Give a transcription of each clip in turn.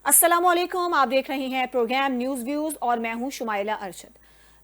अस्सलामुअलैकुम, आप देख रहे हैं प्रोग्राम न्यूज व्यूज और मैं हूं शुमाइला अरशद।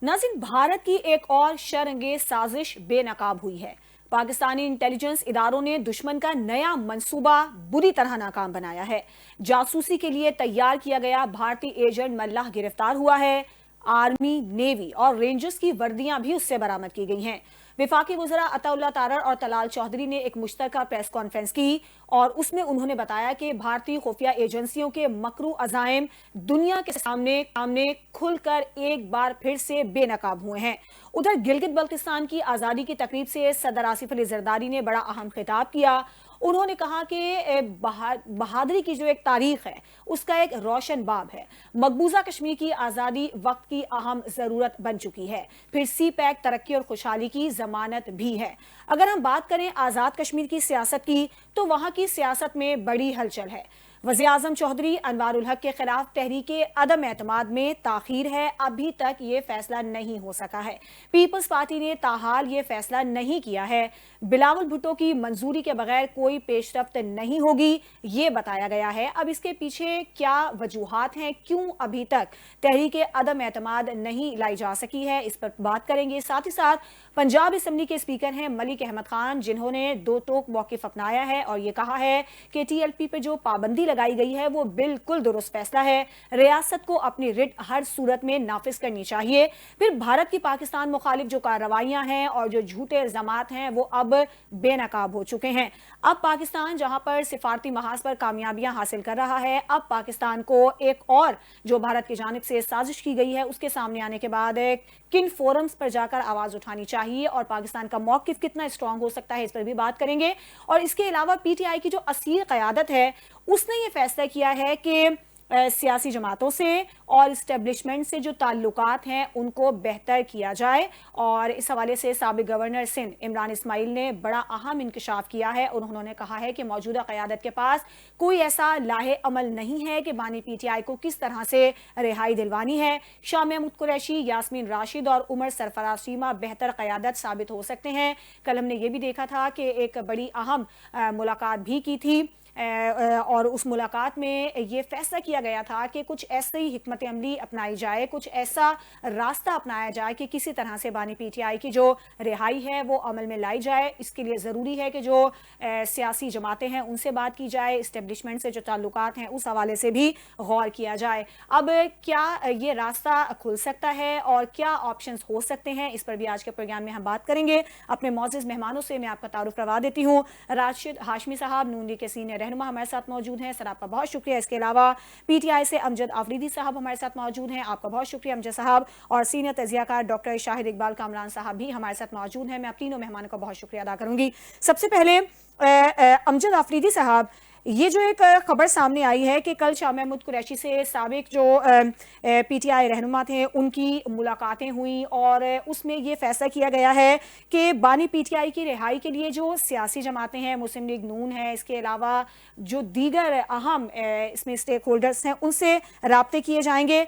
नाज़रीन, भारत की एक और शरंगेज साजिश बेनकाब हुई है। पाकिस्तानी इंटेलिजेंस इदारों ने दुश्मन का नया मंसूबा बुरी तरह नाकाम बनाया है। जासूसी के लिए तैयार किया गया भारतीय एजेंट मल्लाह गिरफ्तार हुआ है। आर्मी, नेवी और रेंजर्स की वर्दियां भी उससे बरामद की गई हैं। विफाकी वज़रा अताउल्लाह तारड़ और तलाल चौधरी ने एक मुश्तरका प्रेस कॉन्फ्रेंस की और उसमें उन्होंने बताया कि भारतीय खुफिया एजेंसियों के मकरू अजाइम दुनिया के सामने खुलकर एक बार फिर से बेनकाब हुए हैं। उधर गिलगित बल्तिस्तान की आज़ादी की तकरीब से सदर आसिफ अली जरदारी ने बड़ा अहम खिताब किया। उन्होंने कहा कि बहादुरी की जो एक तारीख है उसका एक रोशन बाब है। मकबूजा कश्मीर की आज़ादी वक्त की अहम ज़रूरत बन चुकी है। फिर सी पैक तरक्की और खुशहाली की जमानत भी है। अगर हम बात करें आज़ाद कश्मीर की सियासत की, तो वहां की सियासत में बड़ी हलचल है। वज़ीर आज़म चौधरी अनवारुल हक के खिलाफ तहरीके अदम एतमाद में ताखीर है। अभी तक ये फैसला नहीं हो सका है। पीपल्स पार्टी ने ताहाल ये फैसला नहीं किया है। बिलावल भुट्टो की मंजूरी के बगैर कोई पेशरफ्त नहीं होगी, ये बताया गया है। अब इसके पीछे क्या वजूहात हैं, क्यों अभी तक तहरीके अदम एतमाद नहीं लाई जा सकी है, इस पर बात करेंगे। साथ ही साथ पंजाब असम्बली के स्पीकर हैं मलिक अहमद खान, जिन्होंने दो टोक मौकिफ अपनाया है और ये कहा है कि TLP पे जो पाबंदी लगाई गई है वो बिल्कुल दुरुस्त फैसला है। रियासत को अपनी रिट हर सूरत में नाफिज करनी चाहिए। फिर भारत की पाकिस्तान मुखालिफ जो कार्रवाइयां हैं और जो झूठे इल्जामात हैं वो अब बेनकाब हो चुके हैं। अब पाकिस्तान जहां पर सिफारती महाज पर कामयाबियां हासिल कर रहा है, अब पाकिस्तान को एक और जो भारत की जानिब से साजिश की गई है उसके सामने आने के बाद किन फोरम्स पर जाकर आवाज उठानी चाहिए और पाकिस्तान का मौकिफ कितना स्ट्रांग हो सकता है, इस पर भी बात करेंगे। और इसके अलावा PTI की जो असीर क़यादत है उसने ये फैसला किया है कि सियासी जमातों से और इस्टेब्लिशमेंट से जो ताल्लुकात हैं उनको बेहतर किया जाए। और इस हवाले से साबिक गवर्नर सिंध इमरान इस्माइल ने बड़ा अहम इंकशाफ किया है और उन्होंने कहा है कि मौजूदा क़यादत के पास कोई ऐसा लाहे अमल नहीं है कि बानी PTI को किस तरह से रिहाई दिलवानी है। शाह महमूद कुरैशी, यास्मीन राशिद और उमर सरफराज शीमा बेहतर क़यादत साबित हो सकते हैं। कल हमने ये भी देखा था कि एक बड़ी अहम मुलाकात भी की थी और उस मुलाकात में ये फैसला किया गया था कि कुछ ऐसी हिकमत अमली अपनाई जाए, कुछ ऐसा रास्ता अपनाया जाए कि किसी तरह से बानी PTI की जो रिहाई है वो अमल में लाई जाए। इसके लिए ज़रूरी है कि जो सियासी जमातें हैं उनसे बात की जाए, इस्टेब्लिशमेंट से जो ताल्लुकात हैं उस हवाले से भी गौर किया जाए। अब क्या ये रास्ता खुल सकता है और क्या ऑप्शंस हो सकते हैं, इस पर भी आज के प्रोग्राम में हम बात करेंगे। अपने मौजूद मेहमानों से मैं आपका तारुफ करवा देती हूँ। राशिद हाशमी साहब नून लीग के सीनियर रहनुमा हमारे साथ मौजूद हैं, सर आपका बहुत शुक्रिया। इसके अलावा PTI से अमजद आफरीदी साहब हमारे साथ मौजूद हैं, आपका बहुत शुक्रिया अमजद साहब। और सीनियर तजियाकार डॉक्टर शाहिद इकबाल कामरान साहब भी हमारे साथ मौजूद हैं। मैं आप तीनों मेहमानों का बहुत शुक्रिया अदा करूंगी। सबसे पहले अमजद आफरीदी साहब, ये जो एक खबर सामने आई है कि कल शाह महमूद कुरैशी से साबिक जो PTI रहनुमा थे उनकी मुलाकातें हुई और उसमें ये फैसला किया गया है कि बानी PTI की रिहाई के लिए जो सियासी जमातें हैं, मुस्लिम लीग नून है, इसके अलावा जो दीगर अहम इसमें स्टेक होल्डर्स हैं उनसे राब्ते किए जाएंगे।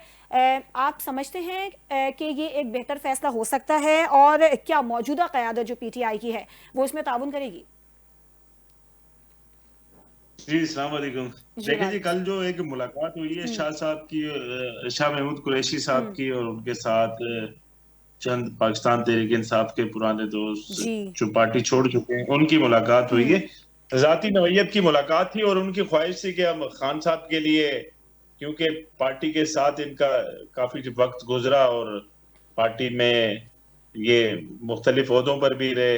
आप समझते हैं कि ये एक बेहतर फैसला हो सकता है और क्या मौजूदा क़यादत जो PTI की है वो इसमें ताउन करेगी? जी अस्सलाम वालेकुम। देखिए जी, कल जो एक मुलाकात हुई है शाह साहब की, शाह महमूद कुरैशी साहब की और उनके साथ चंद पाकिस्तान तहरीक इंसाफ के पुराने दोस्त जो पार्टी छोड़ चुके हैं उनकी मुलाकात हुई है। जाती नवैयत की मुलाकात थी और उनकी ख्वाहिश थी कि हम खान साहब के लिए, क्योंकि पार्टी के साथ इनका काफी वक्त गुजरा और पार्टी में ये मुख्तलिफ ओहदों पर भी रहे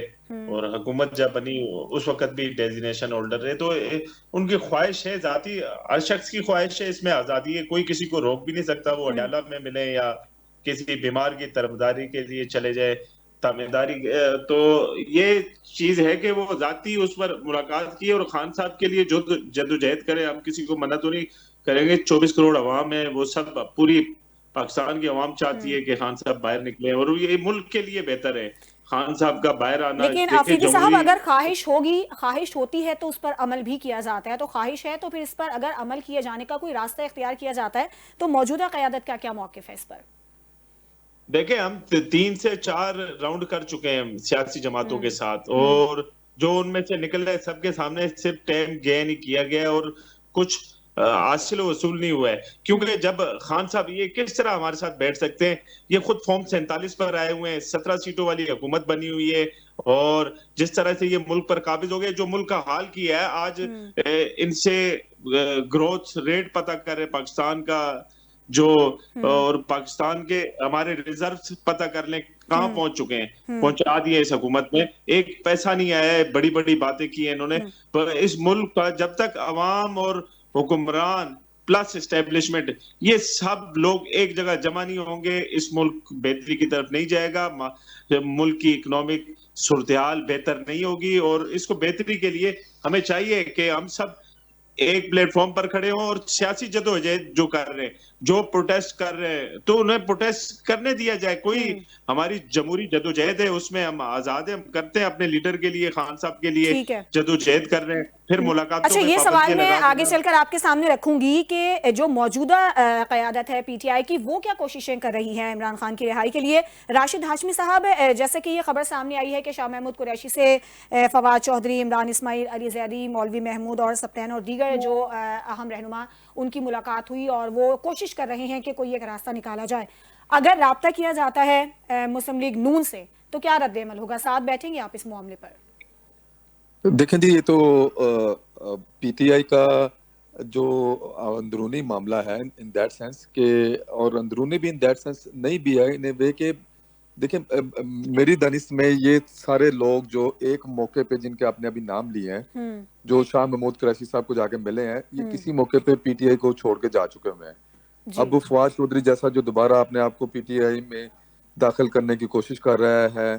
और हुकूमत जब बनी उस वक्त भी डेजिग्नेशन होल्डर रहे, तो उनकी ख्वाहिश है, जाती हर शख्स की ख्वाहिश है, इसमें आजादी है, कोई किसी को रोक भी नहीं सकता वो अडयाला में मिले या किसी बीमार की तरफदारी के लिए चले जाए, तामीरदारी। तो ये चीज है कि वो जाती उस पर मुलाकात की और खान साहब के लिए जो जद्दोजहद करे, हम किसी को मना तो नहीं करेंगे। 24 करोड़ अवाम है, वो सब पूरी पाकिस्तान की अवाम चाहती है कि खान साहब बाहर निकले और ये मुल्क के लिए बेहतर है खान साहब का बाहर आना। लेकिन आफरीदी साहब, अगर ख्वाहिश होती है तो उस पर अमल भी किया जाता है, तो ख्वाहिश है तो फिर इस पर अगर अमल किए जाने का कोई रास्ता इख्तियार किया जाता है तो मौजूदा क़यादत का क्या मौक़िफ़ है इस पर? देखें, हम 3 से 4 राउंड कर चुके हैं सियासी जमातों के साथ और जो उनमें से निकल रहे सबके सामने सिर्फ टाइम गेन किया गया और कुछ हासिल वसूल नहीं हुआ है। क्योंकि जब खान साहब ये किस तरह हमारे साथ बैठ सकते हैं, ये खुद फॉर्म 47 पर आए हुए हैं, 17 सीटों वाली हुकूमत बनी हुई है, और जिस तरह से ये मुल्क पर काबिज हो गए, जो मुल्क का हाल किया है आज, इनसे ग्रोथ रेट पता कर रहे पाकिस्तान का जो, और पाकिस्तान के हमारे रिजर्व पता कर लें कहाँ पहुंच चुके हैं, पहुंचा दिए इस हुकूमत में। एक पैसा नहीं आया है, बड़ी बड़ी बातें की है इन्होंने। तो इस मुल्क का जब तक अवाम और हुक्मरान प्लस एस्टेब्लिशमेंट ये सब लोग एक जगह जमा नहीं होंगे, इस मुल्क बेहतरी की तरफ नहीं जाएगा, मुल्क की इकोनॉमिक सूरत-ए-हाल बेहतर नहीं होगी। और इसको बेहतरी के लिए हमें चाहिए कि हम सब एक प्लेटफॉर्म पर खड़े हों, और सियासी जदोजहद जो कर रहे हैं, जो प्रोटेस्ट कर रहे हैं, तो उन्हें प्रोटेस्ट करने दिया जाए। कोई हमारी जमहूरी जदोजहद है, उसमें हम आजाद हैं, हम करते हैं अपने लीडर के लिए, खान साहब के लिए ठीक है। जदोजहद कर रहे हैं, फिर मुलाकातों अच्छा, में ये सवाल पाबंदियां मैं लगा आगे देना। चलकर आपके सामने रखूंगी कि जो मौजूदा क़यादत है पीटीआई की, वो क्या कोशिशें कर रही है इमरान खान की रिहाई के लिए। राशिद हाशमी साहब, जैसे कि ये खबर सामने आई है कि शाह महमूद कुरैशी से फवाद चौधरी, इमरान इस्माइल, अली जैदी, मौलवी महमूद और सप्तान और दीगर जो अहम रहनुमा, उनकी मुलाकात हुई और वो कोशिश कर रहे हैं कि कोई एक रास्ता निकाला जाए। अगर राब्ता किया जाता है मुस्लिम लीग नून से, तो क्या रद्द-ए-अमल होगा? साथ बैठेंगे आप इस मामले पर? देखें जी, ये तो पीटीआई का जो अंदरूनी मामला है इन दैट सेंस के, और अंदरूनी भी इन दैट सेंस नहीं भी है इन ए वे के, देखें मेरी दानिश में ये सारे लोग जो एक मौके पे जिनके आपने अभी नाम लिए हैं, जो शाह महमूद कुरैशी साहब को जाके मिले हैं, ये किसी मौके पे पीटीआई को छोड़ के जा चुके हुए हैं। अब फवाद चौधरी जैसा जो दोबारा अपने आप को पीटीआई में दाखिल करने की कोशिश कर रहा है,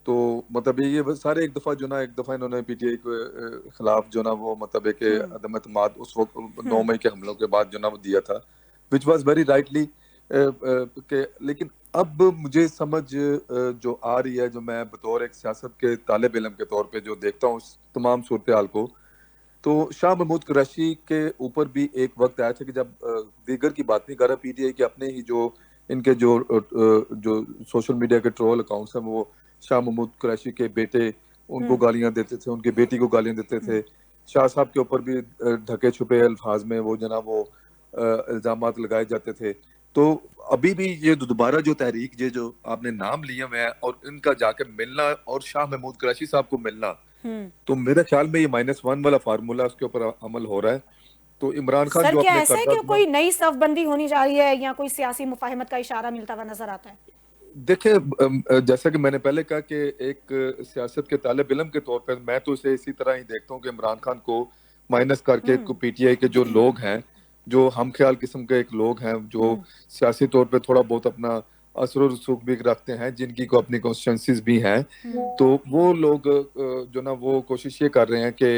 तो मतलब ये सारे एक दफा इन्होंने पीटीआई के खिलाफ जो ना वो मतलब एक अदम एतमाद उस वक्त 9 मई के हमलों के बाद जो ना वो दिया था, विच वाज वेरी राइटली के। लेकिन अब मुझे समझ जो आ रही है, जो मैं बतौर एक सियासत के तालिब इल्म के तौर पे जो देखता हूँ उस तमाम सूरत हाल को, तो शाह महमूद कुरैशी के ऊपर भी एक वक्त आया था कि जब दीगर की बात नहीं कर रहा, पीटीआई के अपने ही जो इनके जो सोशल मीडिया के ट्रोल अकाउंट्स हैं, वो शाह महमूद कुरैशी के बेटे उनको गालियां देते थे, उनकी बेटी को गालियां देते थे। शाह साहब के ऊपर भी ढके छुपे अल्फाज में वो जनाब वो इल्जामात लगाए जाते थे। तो अभी भी ये दोबारा जो तहरीक ये जो आपने नाम लिया हुआ है और इनका जाके मिलना और शाह महमूद कुरैशी साहब को मिलना, तो मेरे ख्याल में ये -1 वाला फार्मूला उसके ऊपर अमल हो रहा है। तो इमरान खान सर, जो क्या अपने ऐसा है कि कोई नई सफबंदी होनी जा रही है या कोई सियासी मुफाहिमत का इशारा मिलता हुआ नजर आता है? देखिए, जैसा कि मैंने पहले कहा कि एक सियासत के तालिब इल्म के तौर पर मैं तो इसे इसी तरह ही देखता हूँ कि इमरान खान को माइनस करके पीटीआई के जो लोग हैं, जो हम ख्याल किस्म के एक लोग हैं, जो सियासी तौर पे थोड़ा बहुत अपना असर रसूख भी रखते हैं, जिनकी को अपनी कॉन्स्टिट्यूंसीज भी हैं, तो वो लोग जो ना वो कोशिश ये कर रहे हैं कि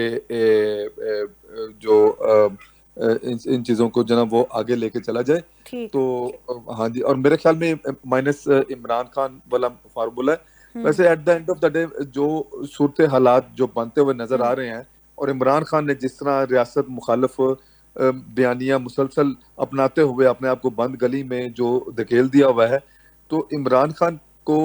जो इन चीज़ों को जो ना वो आगे लेके चला जाए। तो हाँ जी, और मेरे ख्याल में माइनस इमरान खान वाला फार्मूला है। वैसे at the end of the day जो सूरत हालात जो बनते हुए नजर आ रहे हैं, और इमरान खान ने जिस तरह रियासत मुखालिफ बयानियां मुसलसल अपनाते हुए अपने आप को बंद गली में जो धकेल दिया हुआ है, तो इमरान खान को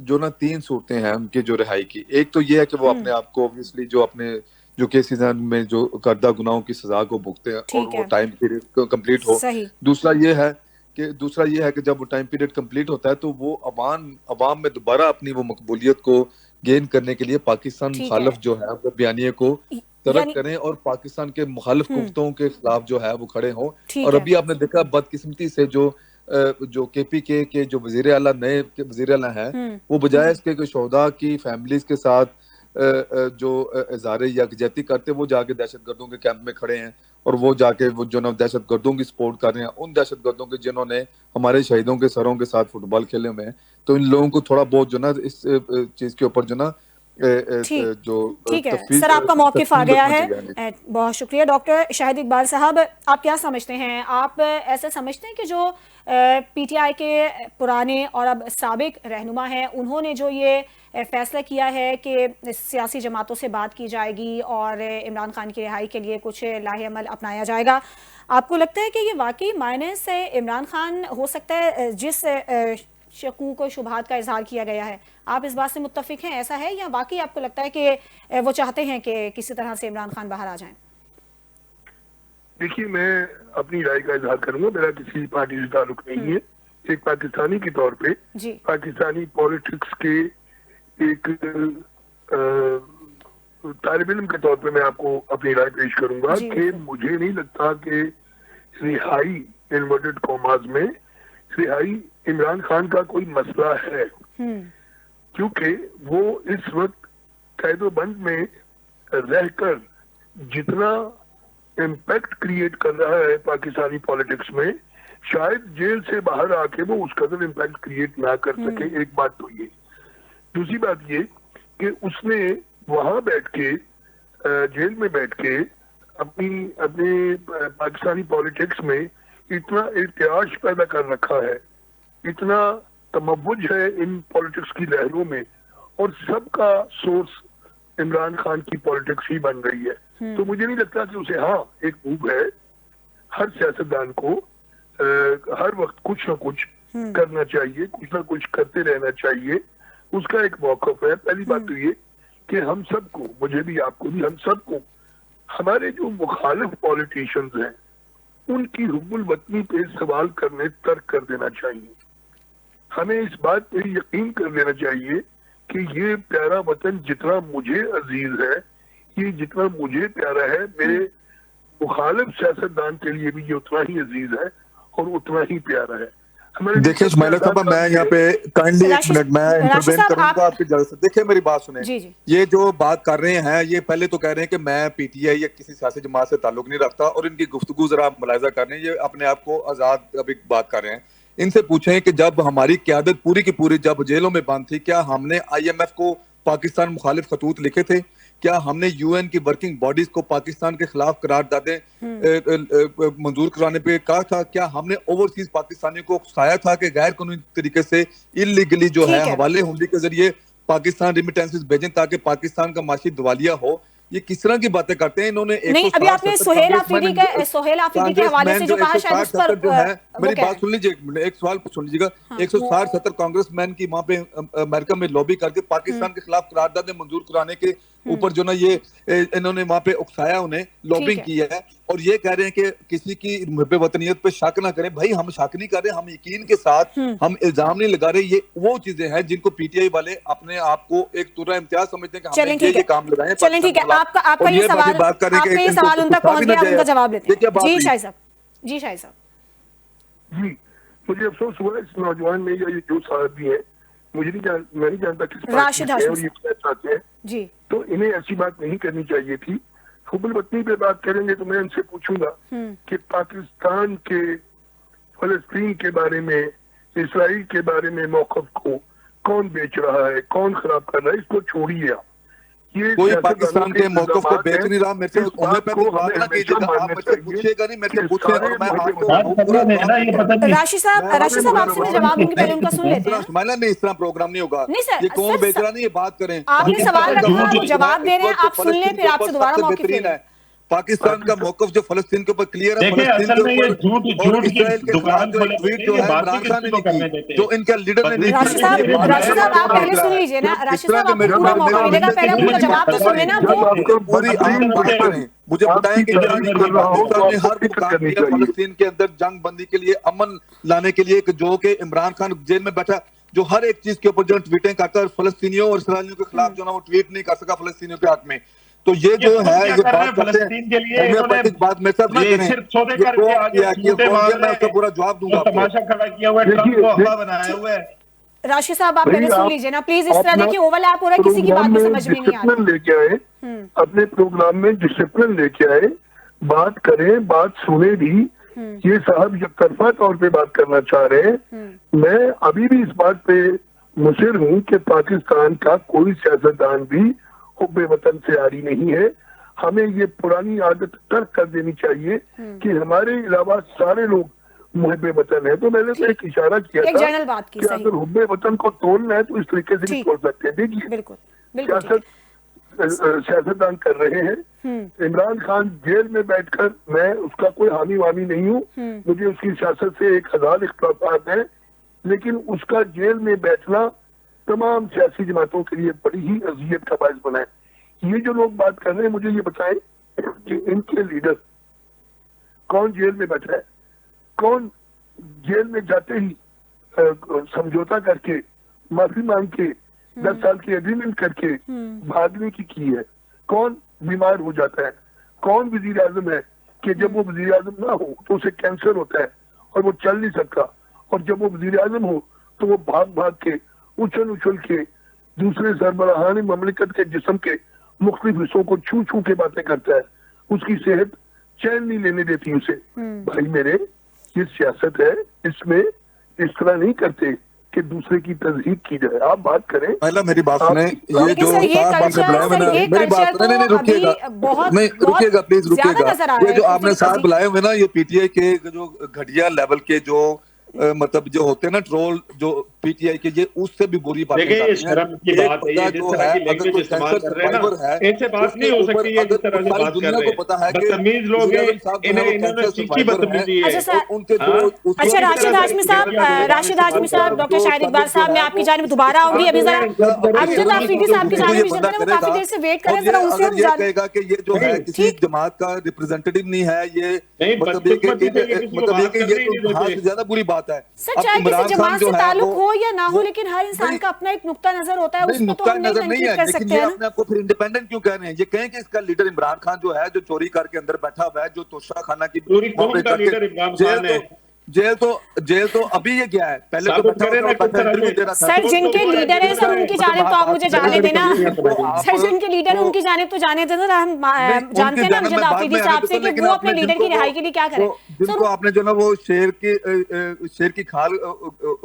जो ना 3 सूरतें हैं उनकी जो रिहाई की। एक तो ये है कि वो अपने आप को ऑब्वियसली जो अपने जो केसेस में जो करदा गुनाहों की सजा को भुगते हैं और वो टाइम पीरियड कंप्लीट हो। दूसरा ये है कि जब वो टाइम पीरियड कंप्लीट होता है, तो वो अवाम में दोबारा अपनी वो मकबूलियत को गेन करने के लिए पाकिस्तान मुखालिफ जो है वो बयानिए को तरक करें और पाकिस्तान के मुखालिफ कुफ्तों के खिलाफ जो है वो खड़े हों। और अभी आपने देखा बदकिस्मती से जो केपीके के जो वजीर आला नए वजीर आला हैं, वो बजाय इसके कि शोहदा की फैमिलीज के साथ जो इज़हार यकजहती करते, वो जाके दहशतगर्दों के कैंप में खड़े हैं और वो जाके वो जो ना दहशतगर्दों की सपोर्ट कर रहे हैं, उन दहशतगर्दों के जिन्होंने हमारे शहीदों के सरों के साथ फुटबॉल खेले हुए हैं। तो इन लोगों को थोड़ा बहुत जो ना इस चीज के ऊपर जो ना ठीक है सर, आपका मौक़िफ़ आ गया है। बहुत शुक्रिया डॉक्टर शाहिद इकबाल साहब। आप क्या समझते हैं? आप ऐसे समझते हैं कि जो पीटीआई के पुराने और अब साबिक रहनुमा हैं, उन्होंने जो ये फैसला किया है कि सियासी जमातों से बात की जाएगी और इमरान खान की रिहाई के लिए कुछ लाहे-अमल अपनाया जाएगा, आपको लगता है कि ये वाकई मायने से इमरान खान हो सकता है जिस शकूक और शुबहात का इजहार किया गया है, आप इस बात से मुत्तफिक हैं, ऐसा है, या वाकई आपको लगता है कि वो चाहते हैं कि किसी तरह से इमरान खान बाहर आ जाएं? देखिए, मैं अपनी राय का इजहार करूंगा, मेरा किसी पार्टी से ताल्लुक नहीं है। एक पाकिस्तानी के तौर पे जी पाकिस्तानी पॉलिटिक्स के एक तालिब इल्म के तौर पे मैं आपको अपनी राय पेश करूंगा जी, कि मुझे नहीं लगता कि रिहाई इन्वर्टेड कॉमास में रिहाई इमरान खान का कोई मसला है, क्योंकि वो इस वक्त कैदोबंद में रहकर जितना इम्पैक्ट क्रिएट कर रहा है पाकिस्तानी पॉलिटिक्स में, शायद जेल से बाहर आके वो उस कदर इम्पैक्ट क्रिएट ना कर सके। एक बात तो ये। दूसरी बात ये कि उसने वहां बैठ के जेल में बैठ के अपने पाकिस्तानी पॉलिटिक्स में इतना इर्तियाश पैदा कर रखा है, इतना तमव्वुज है इन पॉलिटिक्स की लहरों में, और सबका सोर्स इमरान खान की पॉलिटिक्स ही बन रही है। तो मुझे नहीं लगता कि उसे, हाँ, एक मूव है, हर सियासतदान को हर वक्त कुछ ना कुछ करना चाहिए, कुछ ना कुछ करते रहना चाहिए, उसका एक मौक़िफ़ है। पहली बात तो ये कि हम सबको, मुझे भी आपको भी, हम सबको हमारे जो मुखालिफ पॉलिटिशियंस हैं उनकी हुब्बुल वतनी पे सवाल करने तर्क कर देना चाहिए। हमें इस बात पे यकीन कर लेना चाहिए कि ये प्यारा वतन जितना मुझे अजीज है, ये जितना मुझे प्यारा है, मेरे मुखालिफ सियासतदान के लिए भी ये उतना ही अजीज है और उतना ही प्यारा है। देखिए सुमाइला साहब, मैं यहाँ पे काइंडली एक मिनट मैं इंटरवेन करूंगा आपकी इजाजत से। देखिए मेरी बात सुने, ये जो बात कर रहे हैं, ये पहले तो कह रहे हैं कि मैं पीटीआई या किसी सियासी जमात से ताल्लुक नहीं रखता, और इनकी गुफ्तगू जरा मुलाहिजा कर रहे हैं, ये अपने आप को आजाद अभी बात कर रहे हैं। इनसे पूछें कि जब हमारी क्यादत पूरी की पूरी जब जेलों में बंद थी, क्या हमने IMF को पाकिस्तान मुखालिफ खतूत लिखे थे? क्या हमने UN की वर्किंग बॉडीज को पाकिस्तान के खिलाफ करारदादें मंजूर कराने पे कहा था? क्या हमने ओवरसीज पाकिस्तानियों को उकसाया था कि गैर कानूनी तरीके से इलीगली जो है हवाले हुंडी के जरिए पाकिस्तान रिमिटेंसेस भेजें ताकि पाकिस्तान का माशी दिवालिया हो? ये किस तरह की बातें करते हैं इन्होंने? नहीं, अभी आपने सोहेल आफरीदी के हवाले से जो कहा, शायद उस पर जो है, मेरी बात सुन लीजिए, एक सवाल सुन लीजिएगा। 160-70 कांग्रेसमैन की वहां पे अमेरिका में लॉबी करके पाकिस्तान के खिलाफ करारदादें मंजूर कराने के ऊपर जो ना ये इन्होंने वहां पे उकसाया, उन्हें लॉबिंग की है, और ये कह रहे हैं कि किसी की मुहब्बे वतनियत पे शक ना करें। भाई हम शक नहीं कर रहे, हम यकीन के साथ हम इल्जाम नहीं लगा रहे। ये वो चीजें हैं जिनको पीटीआई वाले अपने आप को एक तुरा इम्तियाज समझते हैं कि हमने ये काम लगाए। चलें ठीक है, आपका ये सवाल, आपका ये सवाल उन तक पहुंच गया, उनका जवाब लेते हैं। जी शाहिद साहब, जी शाहिद साहब। जी, मुझे अफसोस हुआ इस नौजवान में, या ये जो साहब भी है, मैं नहीं जानता किस राशिद और ये चाहते हैं जी, तो इन्हें ऐसी बात नहीं करनी चाहिए थी। हुब्बुल वतनी पे बात करेंगे तो मैं इनसे पूछूंगा कि पाकिस्तान के, फलस्तीन के बारे में, इसराइल के बारे में मौक़िफ़ को कौन बेच रहा है, कौन खराब कर रहा है? इसको छोड़िए आप। कोई पाकिस्तान के मौक़िफ़ को बेच नहीं रहा। मेरे से उम्र पे भी बात ना कीजिएगा, आप मुझसे पूछिएगा नहीं, मेरे से पूछिएगा और मैं आपको। राशिद साहब आपसे मैं जवाब दूंगी, पहले उनका सुन लेते हैं। सुमाइला नहीं, इस तरह प्रोग्राम नहीं होगा। ये कौन बेच रहा नहीं, ये बात करें। आपने सवाल रखा, वो जवाब दे रहे हैं, आप सुन लें, फिर आपसे दोबारा मौक़िफ़ ले लें। पाकिस्तान का मौक़िफ़ जो फलस्तीन के ऊपर क्लियर है, असल में ये झूठ की दुकान ट्वीट जो है इमरान खान ने की, जो इनका लीडर ने राशिद साहब आप पहले सुन लीजिए ना, राशिद साहब आपको पूरा मौका मिलेगा, पहले उनका जवाब तो सुन लेना। वो पूरी मुझे बताएं कि पाकिस्तान ने हर वो काम किया फलस्तीन के अंदर जंग बंदी के लिए, अमन लाने के लिए, जो कि इमरान खान जेल में बैठा, जो हर एक चीज के ऊपर जो ट्वीटें करता है फलस्तीनियों और इसराइलियों के खिलाफ, जो ना वो ट्वीट नहीं कर सका फलस्तीनियों के हक में। तो ये जो है, ये बात फलस्तीन के लिए बात मेरे साथ नहीं करें, मैं उसका पूरा जवाब दूंगा। तमाशा खड़ा किया हुआ है, ट्रम्प को हवा बनाया हुआ है। राशिद साहब आप पहले सुन लीजिए ना प्लीज, इस तरह देखिए ओवरलैप हो रहा है, किसी की बात में समझ में नहीं आ रही। लेके आए अपने प्रोग्राम में, डिसिप्लिन लेके आए, बात करें, बात सुने भी। ये साहब एकतरफा तौर पे बात करना चाह रहे हैं। मैं अभी भी इस बात पे मुसिर हूँ कि पाकिस्तान का कोई सियासतदान भी हुब्बे वतन से आरी नहीं है। हमें ये पुरानी आदत तर्क कर देनी चाहिए कि हमारे अलावा सारे लोग मुहब्बे वतन है। तो मैंने तो एक इशारा किया था कि अगर हुब्बे वतन को तोड़ना है तो इस तरीके से भी तोड़ सकते हैं। देखिए सियासतदान कर रहे हैं। इमरान खान जेल में बैठकर, मैं उसका कोई हामी वामी नहीं हूँ, मुझे उसकी सियासत से 1000 इख्तिलाफात हैं, लेकिन उसका जेल में बैठना तमाम सियासी जमातों के लिए बड़ी ही अजियत का बायस बना है। ये जो लोग बात कर रहे हैं, मुझे ये बताएं कि इनके लीडर कौन जेल में बैठा है, कौन जेल में जाते ही समझौता करके माफी मांग के 10 साल की एग्रीमेंट करके भागने की है, कौन बीमार हो जाता है, कौन वजीर आजम है कि जब वो वजीर आजम ना हो तो उसे कैंसर होता है और वो चल नहीं सकता, और जब वो वजीर आजम हो तो वो भाग भाग के उछल उछल के दूसरे सरबराहान ममलिकत के जिस्म के मुख्तलिफ हिस्सों को छू छू के बातें करता है, उसकी सेहत चैन नहीं लेने देती उसे। भाई मेरे, ये सियासत है, इसमें इस तरह नहीं करते कि दूसरे की तज़हीक की जाए। आप बात करें, पहला मेरी बात सुने, ये जो मेरी बात सुने, नहीं रुकिएगा, नहीं रुकिएगा प्लीज रुकिएगा। ये जो आपने साथ बुलाए हुए ना, ये पीटीआई के जो घटिया लेवल के जो मतलब जो होते हैं ना ट्रोल, जो पीटीआई के, ये उससे भी बुरी बात देखिए, शर्म की बात है ये, जिस तरह की लैंग्वेज इस्तेमाल कर रहे हैं ना, इनसे बात नहीं हो सकती है जिस तरह से बात कर रहे हैं। बदतमीज लोग हैं, इन्होंने चीखी बदतमीजी है उनके। अच्छा राशिद हाशमी साहब, डॉक्टर शाहिद इकबाल साहब, मैं आपकी जानिब दोबारा आऊंगी। अभी जरा अमजद आफरीदी साहब की जानिब वो काफी देर से वेट कर रहे हैं, जरा उनसे हम जान। कहेगा कि ये जो है किसी जमात का रिप्रेजेंटेटिव नहीं है, ये मतलब ये कि ज्यादा बुरी बात है। सर चाहे किसी जमात से ताल्लुक हो या ना हो, लेकिन हर इंसान का अपना एक नुक्ता नजर होता है, उसको तो हम नहीं तनकीद कर सकते हैं। अपने आपको फिर इंडिपेंडेंट क्यों कह रहे हैं? ये कहें कि इसका लीडर इमरान खान जो है, जो चोरी करके अंदर बैठा हुआ है, जो तोशा खाना की पूरी कौम का लीडर इमरान खान है। जेल तो अभी ये क्या है, पहले तो इंटरव्यू दे रहा था। सर जिनके लीडर है सर, उनकी जानिब तो आप मुझे जाने देना। सर जिनके लीडर उनकी जानिब तो जाने देना, हम जानते हैं ना अमजद आफरीदी साहब से कि वो अपने लीडर की रिहाई के लिए क्या करें। जिनको आपने जो ना वो शेर की खाल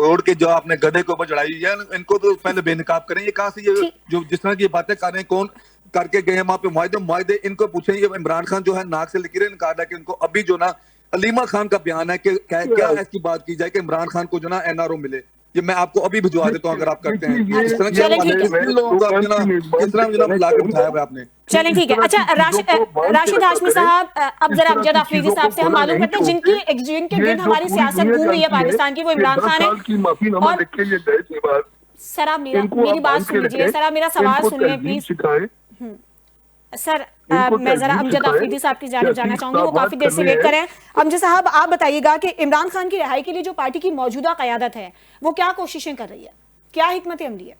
ओढ़ के जो आपने गधे के ऊपर चढ़ाई है, इनको तो पहले बेनकाब करें। ये कहाँ से ये जो जिस तरह की बातें कर रहे हैं, कौन करके गए वहां पे मुआहदे, इनको पूछें। ये इमरान खान जो है नाक से लिख रहे निकाल रहा है कि उनको अभी जो ना अलीमा खान का बयान है कि क्या ऐसी बात की जाए कि इमरान खान को जो ना एनआरओ मिले। ये मैं आपको अभी भिजवा देता हूँ अगर आप करते हैं। इस तरह किस तरह लाकर उठाया हुआ आपने। चलें ठीक है। अच्छा राशिद हाशमी साहब, अब जरा अमजद आफरीदी साहब से हम मालूम करते हैं जिनके गिर्द हमारी सियासत घूम रही है पाकिस्तान की, वो इमरान खान है। सर आप मेरी बात सुन लीजिए, सर आप मेरा सवाल सुन लें प्लीज। सर मैं जरा अमजद आफरीदी साहब की जानिब जाना चाहूंगी, वो काफी देर से वेट कर रहे हैं। अमजद साहब आप बताइएगा कि इमरान खान की रिहाई के लिए जो पार्टी की मौजूदा क़यादत है वो क्या कोशिशें कर रही है, क्या हिकमत अमली है?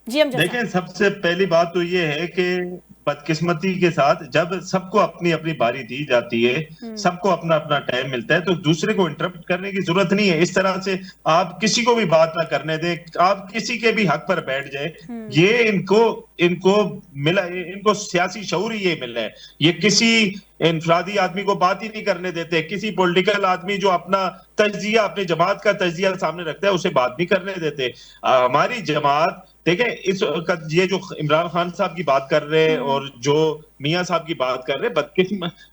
जी अमजद। देखें, सबसे पहली बात तो ये है कि बदकिस्मती के साथ जब सबको अपनी अपनी बारी दी जाती है, सबको अपना अपना टाइम मिलता है, तो दूसरे को इंटरप्ट करने की जरूरत नहीं है। इस तरह से आप किसी को भी बात ना करने दें, आप किसी के भी हक पर बैठ जाए। ये इनको मिला, इनको सियासी शऊर ही ये मिला है। ये किसी इनफरादी आदमी को बात ही नहीं करने देते। किसी पॉलिटिकल आदमी जो अपना तज्जिया, अपनी जमात का तज्जिया सामने रखता है, उसे बात नहीं करने देते। हमारी जमात देखें, इस ये जो इमरान खान साहब की बात कर रहे हैं और जो मियां साहब की बात कर रहे हैं,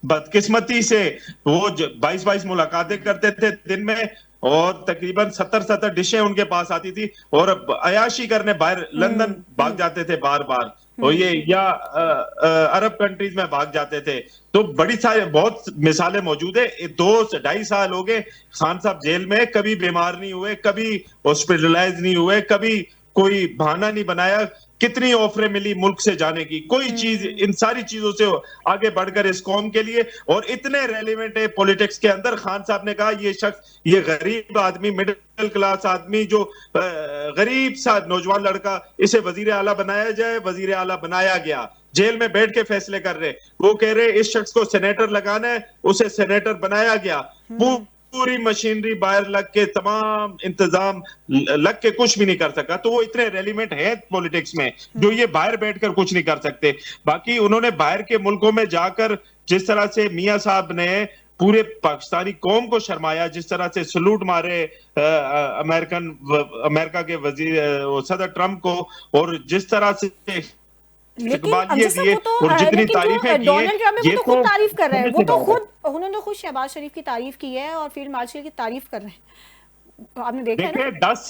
बदकिस्मती से वो 22 मुलाकातें करते थे दिन में, और तकरीबन 70 डिशें उनके पास आती थी, और अयाशी करने बाहर लंदन भाग जाते थे बार बार, और ये या अरब कंट्रीज में भाग जाते थे। तो बड़ी सारी बहुत मिसालें मौजूद है। 2-2.5 साल हो गए खान साहब जेल में, कभी बीमार नहीं हुए, कभी हॉस्पिटलाइज नहीं हुए, कभी कोई बहाना नहीं बनाया। कितनी ऑफरें मिली मुल्क से जाने की, कोई चीज, इन सारी चीजों से आगे बढ़कर इस कौम के लिए, और इतने रेलिवेंट है पॉलिटिक्स के अंदर। खान साहब ने कहा ये शख्स, ये गरीब आदमी, मिडिल क्लास आदमी, जो गरीब सा नौजवान लड़का, इसे वजीर आला बनाया जाए। वजीर आला बनाया गया, जेल में बैठ के फैसले कर रहे। वो कह रहे इस शख्स को सेनेटर लगाना है, उसे सेनेटर बनाया गया। पूरी मशीनरी बाहर लग के, तमाम इंतजाम लग के कुछ भी नहीं कर सका। तो वो इतने रेलिवेंट है पॉलिटिक्स में, जो ये बाहर बैठकर कुछ नहीं कर सकते। बाकी उन्होंने बाहर के मुल्कों में जाकर जिस तरह से मियां साहब ने पूरे पाकिस्तानी कौम को शर्माया, जिस तरह से सलूट मारे अमेरिका के सदर ट्रम्प को, और जिस तरह से लेकिन जितनी तारीफें की, डोनाल्ड ट्रम्प वो तो खुद तारीफ कर रहे हैं। वो तो खुद, उन्होंने खुद शहबाज शरीफ की तारीफ की है और फील्ड मार्शल की तारीफ कर रहे हैं। आपने देखा है 10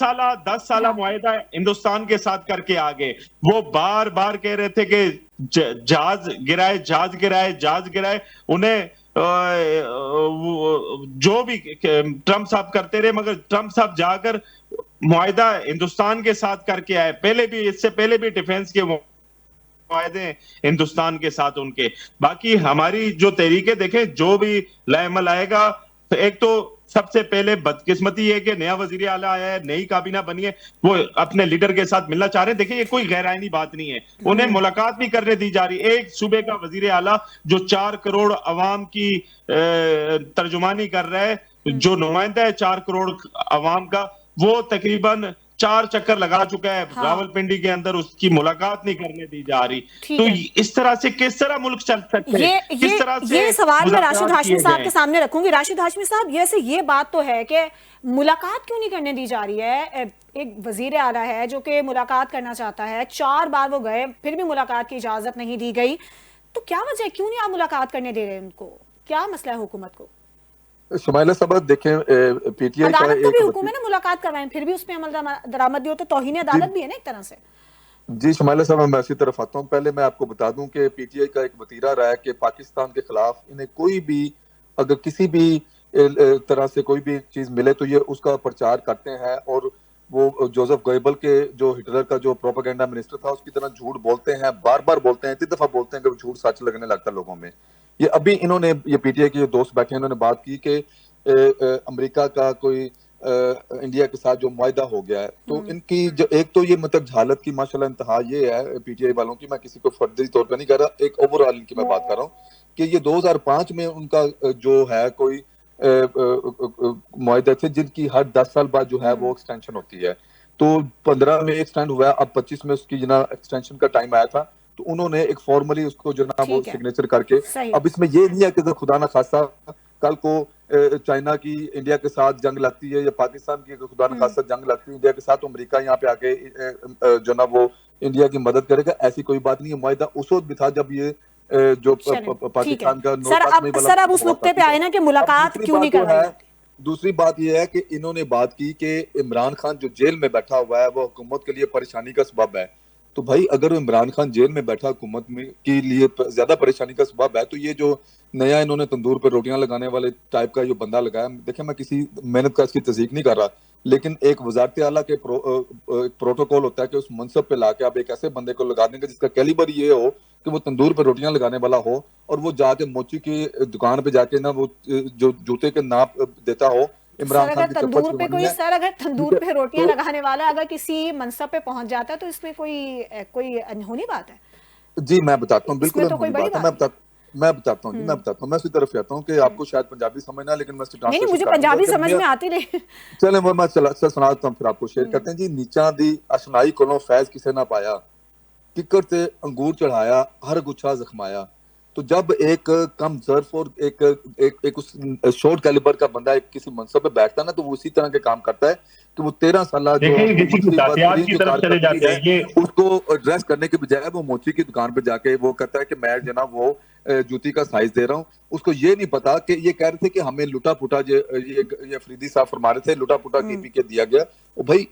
साल मुआहदा हिंदुस्तान के साथ करके आगे, वो बार बार कह रहे थे कि जहाज गिराए। उन्हें जो भी ट्रम्प साहब करते रहे, मगर ट्रम्प साहब जाकर मुआहदा हिंदुस्तान के साथ करके आए। इससे पहले भी डिफेंस के फायदे हिंदुस्तान के साथ उनके। बाकी हमारी जो तरीके देखें, जो भी लाएमल आएगा, तो एक तो सबसे पहले बदकिस्मती है कि नया वजीर आला आया है, नई काबीना बनी है, वो अपने लीडर के साथ मिलना चाह रहे हैं। देखिए, ये कोई गैरआईनी बात नहीं है, उन्हें मुलाकात भी करने दी जा रही है। एक सूबे का वजीर आला जो 4 करोड़ अवाम की तर्जुमानी कर रहा है, जो नुमाइंदा है 4 करोड़ अवाम का, वो तकरीबन 4 चक्कर लगा चुका है रावलपिंडी के अंदर, उसकी मुलाकात नहीं करने दी जा रही। तो इस तरह से किस तरह मुल्क चल सकते हैं? किस तरह से ये सवाल मैं राशिद हाशमी साहब के सामने रखूंगी। राशिद हाशमी साहब, ये बात तो है कि मुलाकात क्यों नहीं करने दी जा रही है? एक वजीर आला है जो कि मुलाकात करना चाहता है, 4 बार वो गए, फिर भी मुलाकात की इजाजत नहीं दी गई। तो क्या वजह है, क्यों नहीं आप मुलाकात करने दे रहे उनको? क्या मसला है हुकूमत को? शुमाइला साहब देखें, पीटीआई का अदालत को भी हुक्म है ना मुलाकात करवाएं, फिर भी उसमें अमल दरामद हो, तो तौहीन अदालत भी है ना एक तरह से। जी शुमाइला साहब, मैं इसी तरफ आता हूँ। पहले मैं आपको बता दूं कि पीटीआई का एक वतीरा रहा है कि पाकिस्तान के खिलाफ इन्हें कोई भी, अगर किसी भी तरह से कोई भी चीज मिले तो ये उसका प्रचार करते हैं। और वो जोसेफ गोएबल के, जो हिटलर का जो प्रोपेगेंडा मिनिस्टर था, उसकी तरह झूठ बोलते हैं, बार बार बोलते हैं, 3 दफा बोलते हैं कि झूठ सच लगने लगता है लोगों में। ये अभी इन्होंने, ये पीटीआई के जो दोस्त बैठे हैं, इन्होंने बात की कि अमेरिका का कोई इंडिया के साथ जो मुआहदा हो गया है, तो इनकी जो एक तो ये मतलब झालत की माशाल्लाह इंतहा ये है पीटीआई वालों की, मैं किसी को फर्जी तौर पे नहीं कर रहा, एक ओवरऑल इनकी मैं बात कर रहा हूँ कि ये 2005 में उनका जो है कोई मुआहदा थे जिनकी हर 10 साल बाद जो है वो एक्सटेंशन होती है। तो 15 में एक्सटेंड हुआ, अब 25 में उसकी जना एक्सटेंशन का टाइम आया था, तो उन्होंने एक फॉर्मली उसको जो ना वो सिग्नेचर करके, अब इसमें ये नहीं है कि खुदा ना खासा कल को चाइना की इंडिया के साथ जंग लगती है या पाकिस्तान की खुदा न खासा जंग लगती है इंडिया के साथ, तो अमेरिका यहाँ पे आके जो ना वो इंडिया की मदद करेगा, ऐसी कोई बात नहीं है। मुआहदा उस वक्त भी था जब ये जो पाकिस्तान का सर अब उस नुक्ते पे आए ना कि मुलाकात क्यों नहीं कर रहा है। दूसरी बात यह है कि इन्होंने बात की कि इमरान खान जो जेल में बैठा हुआ है वो हुकूमत के लिए परेशानी का सबब है। तो भाई अगर इमरान खान जेल में बैठा हुकूमत में के लिए ज्यादा परेशानी का सबब है, तो ये जो नया इन्होंने तंदूर पे रोटियां लगाने वाले टाइप का जो बंदा लगाया, देखें मैं किसी मेहनत का इसकी तस्दीक नहीं कर रहा, लेकिन एक वजारत आला के प्रोटोकॉल होता है कि उस मनसब पे लाके आप एक ऐसे बंदे को लगा देंगे जिसका कैलिबर ये हो कि वो तंदूर पे रोटियां लगाने वाला हो, और वो जाके मोची की दुकान पे जाके ना वो जो जूते के नाप देता हो। इमरान खान तंदूर पे कोई, सर अगर तंदूर पे रोटियां लगाने वाला अगर किसी मनसब पे पहुंच जाता है तो इसमें कोई अनहोनी बात है? जी मैं बताता हूँ, बिल्कुल तो कोई बड़ी बात मैं बताता हूँ मैं उसी तरफ आता हूँ कि आपको शायद पंजाबी समझना, लेकिन मैं नहीं, मुझे पंजाबी समझ में आती नहीं। चले वो मैं सुनाता हूँ फिर आपको शेयर करते हैं जी। नीचा दी अशनाई कोलों फैज किसे ना पाया, किकर ते अंगूर चढ़ाया हर गुच्छा जख्माया। तो जब एक कम ज़र्फ और एक उस शॉर्ट कैलिबर का बंदा एक किसी मनसब पे बैठता है ना, तो वो उसी तरह के काम करता है कि वो 13 साल उसको एड्रेस करने के बजाय वो मोची की दुकान पे जाके वो कहता है कि मैं जो ना वो जूती का साइज दे रहा हूँ। उसको ये नहीं पता कि ये कह रहे थे कि हमें लुटा पुटा ये अफरीदी साहब फरमा रहे थे लुटा पुटा के पी के दिया गया। और भाई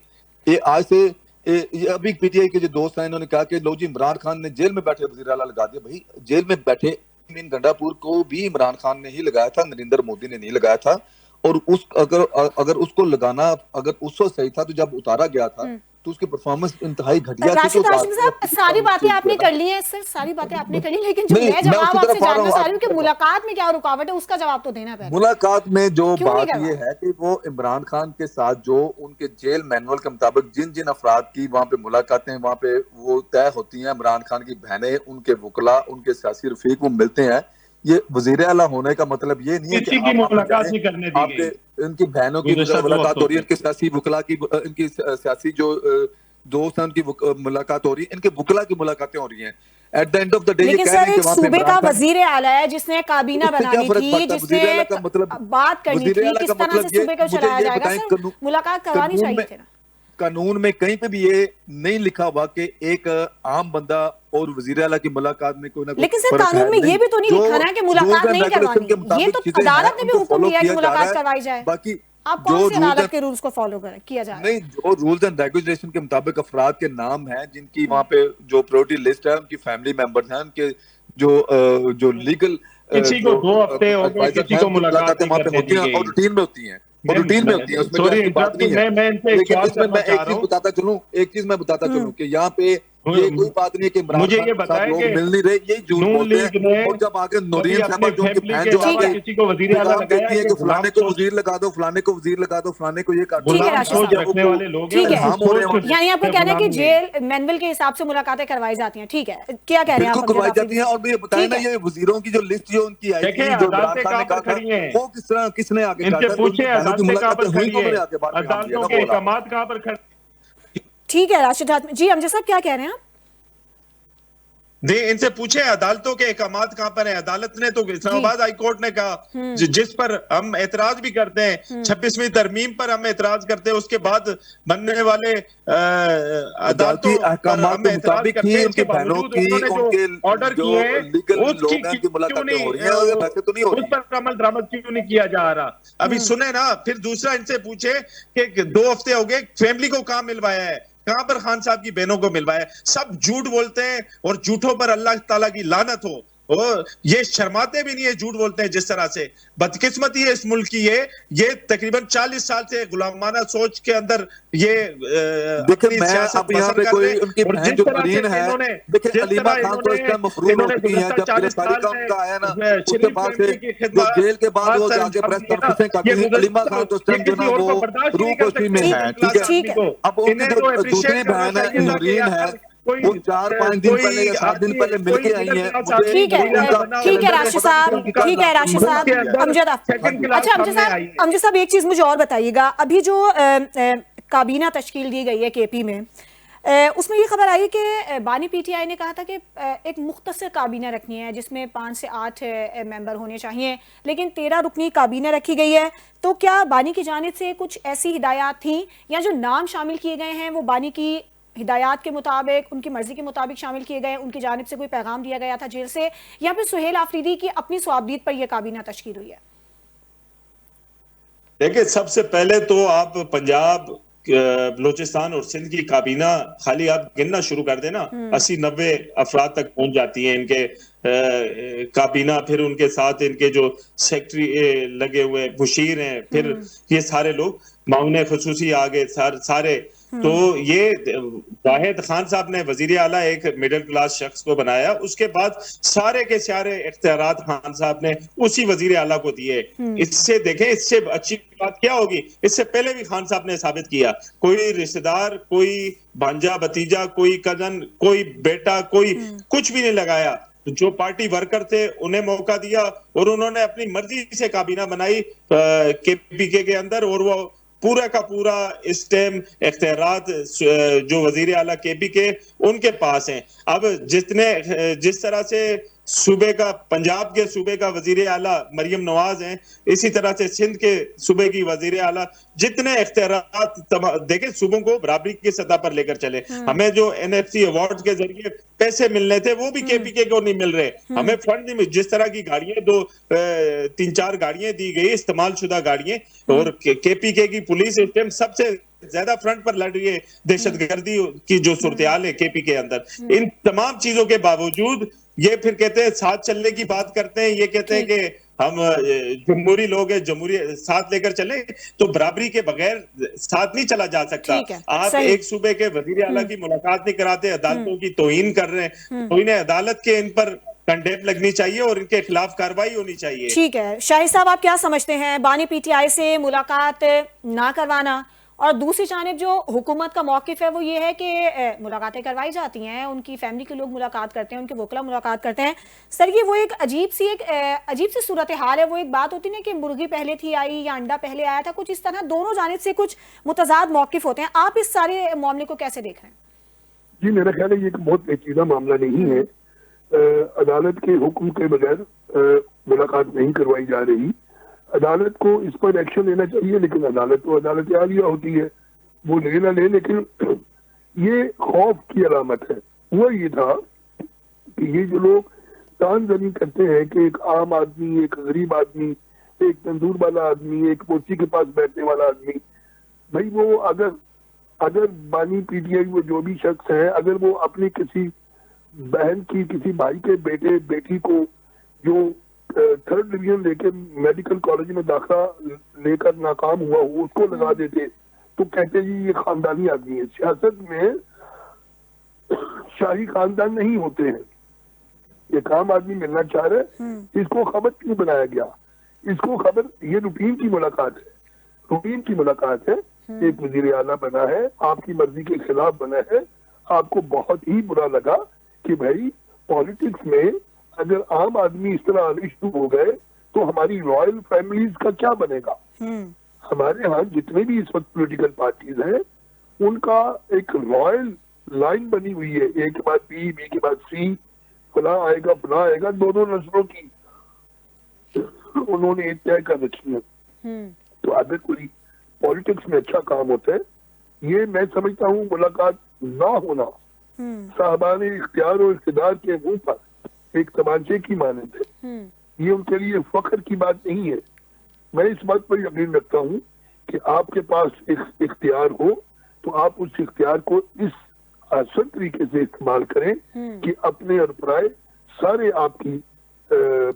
ये आज से ये अभी पीटीआई के जो दोस्त हैं इन्होंने कहा कि लो जी इमरान खान ने जेल में बैठे वज़ीर आला लगा दिया। भाई जेल में बैठे मीन गंडापुर को भी इमरान खान ने ही लगाया था, नरेंद्र मोदी ने नहीं लगाया था। और उस अगर उसको लगाना अगर उस वक्त सही था, तो जब उतारा गया था तो उसकी परफॉर्मेंस इंतहाई घटिया थी। राशिद हाशमी साहब सारी बातें आपने कर ली हैं सर, सारी बातें आपने कर ली, लेकिन जो मैं जवाब आपसे जानना चाह रही हूँ कि मुलाकात में क्या रुकावट है, उसका जवाब तो देना पड़ेगा। मुलाकात में जो बात ये है कि वो इमरान खान के साथ जो उनके जेल मैनुअल के मुताबिक जिन जिन अफराद की वहाँ पे मुलाकातें वहाँ पे वो तय होती हैं, इमरान खान की बहनें, उनके वकला, उनके सियासी रफीक वो मिलते हैं। ये वजीर आला होने का मतलब ये नहीं है कि मुलाकात नहीं करने दी गई, इनकी बहनों की मुलाकात हो रही है, इनके सियासी वकला की, इनकी सियासी जो दोस्त हैं उनकी मुलाकात हो रही है, इनके वकला की मुलाकातें हो रही हैं। At the end of the day ये कह रहे हैं कि वहां पे सूबे का वजीर आला है जिसने काबीना बनानी थी, जिसने बात करनी थी, किस तरह से सूबे को चलाया जाएगा, सर मुलाकात करवानी चाहिए थी ना। कानून में कहीं पे भी ये नहीं लिखा हुआ कि एक आम बंदा और वजीर आला की मुलाकात में कोई ना कोई, लेकिन सर कानून में ये भी तो नहीं लिखा ना कि मुलाकात नहीं करवानी, ये तो अदालत ने भी हुक्म किया कि मुलाकात करवाई जाए। बाकी आप कौन से अदालत के रूल्स को फॉलो किया जा रहा है? नहीं, जो रूल्स एंड रेगुलेशन के मुताबिक अफराद के नाम हैं जिनकी वहाँ पे जो प्रायोरिटी लिस्ट है, उनकी फैमिली मेंबर्स हैं, उनके जो लीगल किसी को 2 हफ्ते हो गए, किसी को मुलाकातें वहाँ पे होती हैं और रूटीन में होती हैं, और रूटीन में होती है, उसमें कोई बात नहीं है। लेकिन इसमें मैं एक चीज बताता चलूं कि यहाँ पे ये कोई बात नहीं है कि इमरान मुझे खान ये के साथ बताया लोग कि मिल नहीं रहे, ये झूठ नून बोलते लीग ने हैं। और जब आगे नूरीन साहब जो उनकी बहन जो अलावा किसी को वजीर आला पैगाम लगाया देती है कि कि फलाने को गुलाम वजीर लगा दो, फलाने को वजीर लगा दो, फलाने को ये कर दो, ठीक है गुलाम राशिद सोच साहब, रखने वाले लोग हैं, ठीक है, इल्हाम हो रहे हैं। यानी आपका कहना है कि गुलामी है। जेल मैनुअल के हिसाब से मुलाकातें करवाई जाती हैं, ठीक है, क्या कह रहे हैं आप? बिल्कुल करवाई अमजद जाती है। और ये बताएं ठीक ना, है। ये वजीरों की जो लिस्ट जो उनकी आई देखें, थी, जो इमरान अदालतें खान ने कहाँ कहा पर था, खड़ी हैं? वो किस तरह किसने आगे कहा इनसे था? पूछे उनकी बहनों की अदालतें कहाँ मुलाकातें पर हुई खड़ी कब है, आगे बाद में हम ये अदालतों ना के बोला। अहकामात कहाँ पर खड़े? ठीक है राशिद हातमी जी, अमजद साहब क्या कह रहे हैं आप? इनसे पूछे अदालतों के अहकामात कहाँ पर है। अदालत ने तो इस्लामाबाद हाई कोर्ट ने कहा, जिस पर हम एतराज भी करते हैं, 26वीं तरमीम पर हम एतराज करते हैं, उसके बाद बनने वाले अदालतों पर हम के एतराज मुताबिक करते ही हैं। उनकी इसके बहनों बावजूद की, उन्होंने जो उनके ऑर्डर जो किए हैं लीगल उसकी लोग हैं, उनकी क्यों मुलाकातें हो रही हैं, नहीं वैसे तो नहीं हो उस रही। पर अमल दरामद क्यों नहीं किया जा रहा? अभी सुने ना। फिर दूसरा इनसे पूछे कि 2 हफ्ते हो गए, फैमिली को कहाँ मिलवाया है, कहां पर खान साहब की बहनों को मिलवाया? सब झूठ बोलते हैं और झूठों पर अल्लाह ताला की लानत हो। और ये शर्माते भी नहीं है, झूठ बोलते हैं जिस तरह से। बदकिस्मती है इस मुल्क की। ये तकरीबन 40 साल से गुलामाना सोच के अंदर ये देखिए, मैं अब यहाँ पे कोई उनकी बहन जो नूरीन है, देखिए अलीमा खान तो इस टाइम मफरूर हो चुकी हैं। जब गिरफ्तारी का उनका आया ना, उसके बाद से जो जेल के बाद वो जाके प्रेस कॉन्फ्रेंस करती हैं, अलीमा खान तो इस टाइम जो ना वो रूपोशी में है, ठीक है। अब उनकी जो दूसरी बहन है नूरीन है, वो 4-5 दिन पहले या 7 दिन पहले मिलके आई हैं। ठीक है राशिद साहब, ठीक है राशिद साहब, अमजद अच्छा अमजद साहब एक चीज मुझे और बताइएगा। अभी जो काबीना तश्कील दी गई है केपी में, उसमें ये खबर आई कि बानी पीटीआई ने कहा था कि एक मुख्तसर काबीना रखनी है जिसमें 5 से 8 मेंबर होने चाहिए, लेकिन 13 रुकनी काबीना रखी गई है। तो क्या बानी की जानिब से कुछ ऐसी हिदायत थी या जो नाम शामिल किए गए हैं वो बानी की हिदायत के मुताबिक, उनकी मर्जी के मुताबिक शामिल किए गए, उनकी जानिब से कोई पैगाम दिया गया था जेल से, या फिर सुहेल आफरीदी की अपनी स्वाबदीद पर यह काबीना तश्कील हुई है? देखिए, सबसे पहले तो आप पंजाब, बलोचिस्तान और सिंध की काबीना खाली आप गिनना शुरू कर देना, 80-90 अफराद तक पहुंच जाती हैं इनके काबीना। फिर उनके साथ इनके जो सेक्रेटरी लगे हुए मुशीर हैं, फिर ये सारे लोग मामले खसूसी आ गए सारे। तो ये वाहिद खान साहब ने वजीर आला एक मिडिल क्लास शख्स को बनाया, उसके बाद सारे के सारे इख्तियारात खान साहब ने उसी वजीर आला को दिए। इससे देखें, इससे अच्छी बात क्या होगी? इससे पहले भी खान साहब ने साबित किया, कोई रिश्तेदार, कोई भांजा भतीजा, कोई कजन, कोई बेटा, कोई कुछ भी नहीं लगाया। जो पार्टी वर्कर थे उन्हें मौका दिया और उन्होंने अपनी मर्जी से काबीना बनाई केपीके के अंदर, और वो पूरा का पूरा इस टाइम इख्तियारात जो वजीर आला केपी के उनके पास हैं। अब जिस तरह से सूबे का, पंजाब के सूबे का वजीर आला मरियम नवाज हैं, इसी तरह से सिंध के सूबे की वजीर आला, जितने इख्तियारात देखें, सूबों को बराबरी की सतह पर लेकर चले। हमें जो NFC अवार्ड के जरिए पैसे मिलने थे वो भी केपीके को नहीं मिल रहे। हमें फंड नहीं मिल, जिस तरह की गाड़ियां 3-4 गाड़ियां दी गई, इस्तेमाल शुदा गाड़ियां, और केपीके की पुलिस इस टाइम सबसे ज्यादा फ्रंट पर लड़ रही है दहशतगर्दी की जो सूरत-ए-हाल है केपी के अंदर। इन तमाम चीजों के बावजूद ये फिर कहते हैं साथ चलने की बात करते हैं, ये कहते हैं कि हम जमहूरी लोग हैं, जमहूरी साथ लेकर चले, तो बराबरी के बगैर साथ नहीं चला जा सकता। आप एक सूबे के वजीर आला की मुलाकात नहीं कराते, अदालतों की तौहीन कर रहे हैं। तो इन्हें अदालत के इन पर कंडेम लगनी चाहिए और इनके खिलाफ कार्रवाई होनी चाहिए। ठीक है शाहिद साहब, आप क्या समझते हैं बानी पीटीआई से मुलाकात ना करवाना, और दूसरी जानिब जो हुकूमत का मौकिफ है वो ये है कि मुलाकातें करवाई जाती हैं, उनकी फैमिली के लोग मुलाकात करते हैं, उनके वकला मुलाकात करते हैं। सर ये वो एक अजीब सी सूरत हाल है। वो एक बात होती है ना कि मुर्गी पहले थी आई या अंडा पहले आया था, कुछ इस तरह दोनों जानिब से कुछ मुतजाद मौकिफ होते हैं। आप इस सारे मामले को कैसे देख रहे हैं? जी मेरा ख्याल है ये एक बहुत पेचीदा मामला नहीं है। अदालत के हुक्म के बगैर मुलाकात नहीं करवाई जा रही। अदालत को इस पर एक्शन लेना चाहिए, लेकिन अदालत तो अदालत आलिया होती है, वो ले ना ले। लेकिन ये खौफ की अलामत है। वो ये था कि ये जो लोग तानजनी करते हैं कि एक आम आदमी, एक गरीब आदमी, एक तंदूर वाला आदमी, एक कुर्सी के पास बैठने वाला आदमी, भाई वो अगर बानी पीटीआई वो जो भी शख्स है, अगर वो अपनी किसी बहन की, किसी भाई के बेटे बेटी को जो 3rd डिवीजन लेके मेडिकल कॉलेज में दाखिला लेकर नाकाम हुआ हो, उसको लगा देते तो कहते जी ये खानदानी आदमी है। शाही खानदान नहीं होते हैं। एक आम आदमी मिलना चाह रहा है, इसको खबर क्यों बनाया गया? इसको खबर, ये रूटीन की मुलाकात है, रूटीन की मुलाकात है। एक वजीर आला बना है, आपकी मर्जी के खिलाफ बना है, आपको बहुत ही बुरा लगा कि भाई पॉलिटिक्स में अगर आम आदमी इस तरह अनिष्ट हो गए तो हमारी रॉयल फैमिलीज का क्या बनेगा? हमारे यहाँ जितने भी इस वक्त पॉलिटिकल पार्टीज हैं उनका एक रॉयल लाइन बनी हुई है, ए के बाद बी, बी के बाद सी, फला आएगा फला आएगा, दोनों नस्लों की उन्होंने एक तय कर रखी है। तो अगर कोई पॉलिटिक्स में अच्छा काम होता है, ये मैं समझता हूँ मुलाकात ना होना साहबान इख्तियार और इख्तिदार के मुंह पर एक तमांचे की मानद है। ये उनके लिए फख्र की बात नहीं है। मैं इस बात पर यकीन रखता हूँ कि आपके पास एक इख्तियार हो तो आप उस इख्तियार को इस आसान तरीके से इस्तेमाल करें कि अपने और पराए सारे आपकी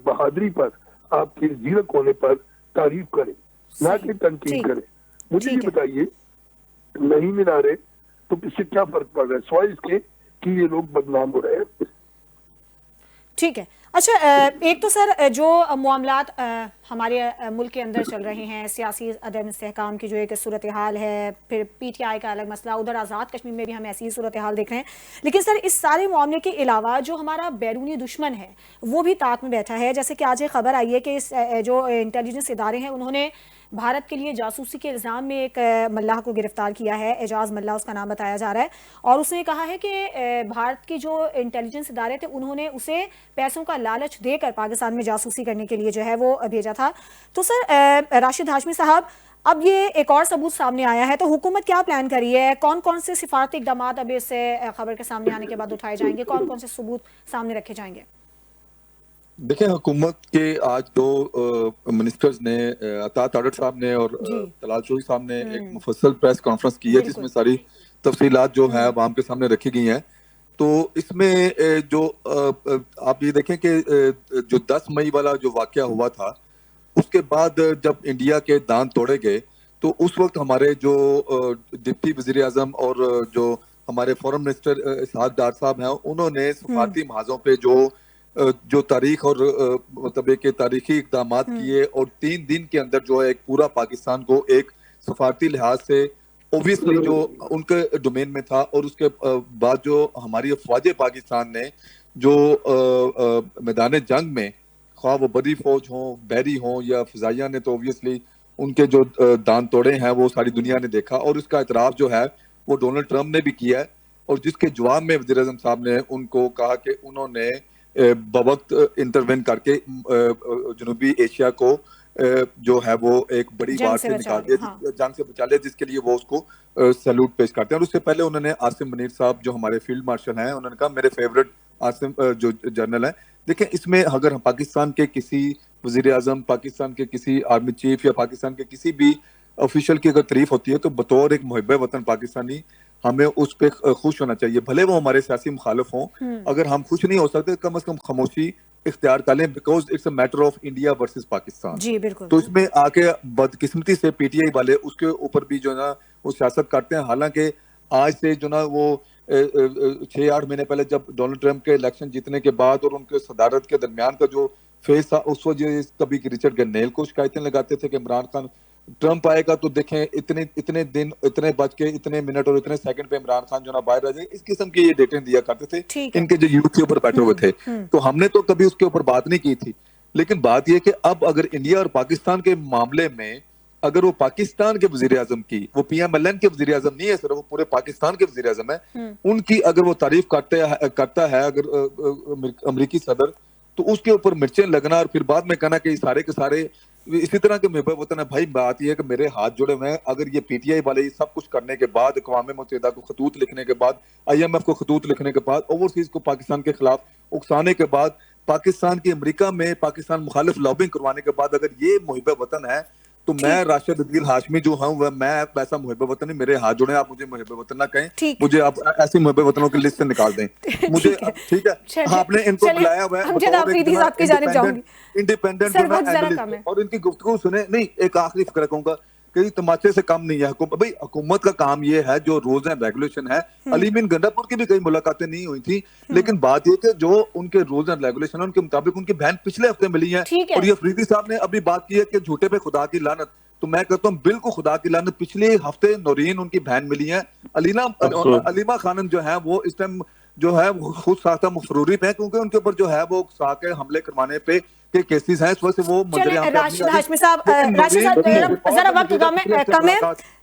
बहादुरी पर, आपके जीरक होने पर तारीफ करें, ना कि तनकीद करें। मुझे ये बताइए, नहीं मिला रहे तो इससे क्या फर्क पड़ रहा है, सिवाय इसके कि ये लोग बदनाम हो रहे हैं। ठीक है। अच्छा, एक तो सर जो मामलात हमारे मुल्क के अंदर चल रहे हैं, सियासी अदम इस्तेहकाम की जो एक सूरत हाल है, फिर पीटीआई का अलग मसला, उधर आज़ाद कश्मीर में भी हम ऐसी ही सूरत हाल देख रहे हैं। लेकिन सर इस सारे मामले के अलावा जो हमारा बैरूनी दुश्मन है वो भी ताक में बैठा है। जैसे कि आज एक खबर आई है कि इस जो इंटेलिजेंस इदारे हैं उन्होंने भारत के लिए जासूसी के इल्ज़ाम में एक मल्लाह को गिरफ्तार किया है, एजाज मल्लाह उसका नाम बताया जा रहा है। और उसने कहा है कि भारत की जो इंटेलिजेंस इदारे थे उन्होंने उसे पैसों का लालच देकर पाकिस्तान में जासूसी करने के लिए जो है वो भेजा था। तो सर राशिद हाशमी साहब, अब ये एक और सबूत सामने आया है, तो हुकूमत क्या प्लान करी है? कौन कौन से सिफारती इक़दाम अब इस खबर के सामने आने के बाद उठाए जाएंगे? कौन कौन से सबूत सामने रखे जाएंगे? देखिए, हुकूमत के आज दो मिनिस्टर्स ने, अता तारड़ साहब ने और तलाल चौधरी साहब ने एक मुफस्सल प्रेस कॉन्फ्रेंस की है जिसमें सारी तफसीलात जो है आवाम के सामने रखी गई हैं। तो इसमें जो आप ये देखें कि जो 10 मई वाला जो वाकया हुआ था उसके बाद जब इंडिया के दांत तोड़े गए तो उस वक्त हमारे जो डिप्टी वजीर आजम और जो हमारे फॉरेन मिनिस्टर इसहाक डार साहब हैं उन्होंने सफारती महाजों पे जो तारीख और मतलब एक तारीखी इकदाम किए और 3 दिन के अंदर जो है एक पूरा पाकिस्तान को एक सफारती लिहाज से ऑब्वियसली जो उनके डोमेन में था। और उसके बाद जो हमारी अफवाज पाकिस्तान ने जो मैदान जंग में ख्वाह वो बड़ी फौज हो, बहरी हो या फिजाइया ने, तो ऑब्वियसली उनके जो दांत तोड़े हैं वो सारी दुनिया ने देखा। और उसका इतराफ जो है वो डोनाल्ड ट्रंप ने भी किया है और जिसके जवाब में वज़ीर आज़म साहब ने उनको कहा कि उन्होंने बवक्त इंटरवेन करके जनूबी एशिया को जो है वो एक बड़ी बात से निकाल दिया, जंग से बचा लिया, जिसके लिए वो उसको सैल्यूट पेश करते हैं। और उससे पहले उन्होंने आसिम मुनीर साहब जो हमारे फील्ड मार्शल हैं उन्होंने कहा मेरे फेवरेट आसिम जो जनरल हैं। देखें, इसमें अगर हम पाकिस्तान के किसी वजीर आजम, पाकिस्तान के किसी आर्मी चीफ या पाकिस्तान के किसी भी ऑफिशियल की अगर तारीफ होती है तो बतौर एक मुहिब वतन पाकिस्तानी हमें उस पर खुश होना चाहिए, भले वो हमारे सियासी मुखालिफ हों। अगर हम खुश नहीं हो सकते कम से कम खामोशी इख्तियार कर लें, because it's a matter of India versus Pakistan. जी बिल्कुल। तो इसमें आके बदकिस्मती से पीटीआई वाले उसके ऊपर भी जो ना वो सियासत करते हैं। हालांकि आज से जो ना वो 6-8 महीने पहले जब डोनाल्ड ट्रंप के इलेक्शन जीतने के बाद और उनके सदारत के दरमियान का जो फेस था उस वजह कभी रिचर्ड गरनेल को शिकायतें लगाते थे कि इमरान खान ट्रंप आएगा तो देखें इतने दिन, इतने बज के इतने मिनट और इतने सेकंड पे इमरान खान जो ना बाहर रह जाएगा, इस किस्म की ये डेटें दिया करते थे इनके जो यूथ के ऊपर बैठे हुए थे। तो हमने तो कभी उसके ऊपर बात नहीं की थी। लेकिन बात यह कि अब अगर इंडिया और पाकिस्तान के मामले में अगर वो पाकिस्तान के वजीर आजम की, वो PMLN के वजीर आजम नहीं है सिर्फ, वो पूरे पाकिस्तान के वजीर आजम है, उनकी अगर वो तारीफ करता है अगर अमरीकी सदर, तो उसके ऊपर मिर्चें लगना और फिर बाद में कहना कि सारे के सारे इसी तरह के मुहिब वतन है। भाई बात यह है कि मेरे हाथ जुड़े हुए हैं। अगर ये पीटीआई वाले ये सब कुछ करने के बाद, अक़वाम मुत्तहिदा को खतूत लिखने के बाद, IMF को खतूत लिखने के बाद, ओवरसीज को पाकिस्तान के खिलाफ उकसाने के बाद, पाकिस्तान की अमेरिका में पाकिस्तान मुखालिफ लॉबिंग करवाने के बाद अगर ये मुहिब वतन है तो मैं राशिद अदील हाशमी जो हूँ मैं वैसा मुहिब वतन नहीं। मेरे हाथ जुड़े, आप मुझे मुहिब वतन ना कहें, मुझे आप ऐसी मुहिब वतनों की लिस्ट से निकाल दें मुझे। ठीक है, आपने इनको बुलाया हुआ है इंडिपेंडेंट और इनकी गुफ्तगू सुने। नहीं, एक आखिरी फिक्र कहूंगा कि तमाचे से कम नहीं है हुकूमत। भाई हुकूमत का काम ये है, जो रूल्स एंड रेगुलेशन है। अली बिन गंडापुर की भी कई मुलाकातें नहीं हुई थी, लेकिन बात ये कि जो उनके रूल्स एंड रेगुलेशन है उनके मुताबिक उनकी बहन पिछले हफ्ते मिली है। ठीक है। और ये अफरीदी साहब ने अभी बात की है कि झूठे पे खुदा की लानत, तो मैं कहता हूँ बिल्कुल खुदा की लानत। पिछले हफ्ते नौरीन उनकी बहन मिली है। अलीमा खानम जो है वो इस टाइम जो है वो खुद साख्ता मफरूरी पे है, क्योंकि उनके ऊपर जो है वो साके हमले करवाने पे के केसेस हैं। इस वजह से वो राशिद साहब जरा वक्त कम है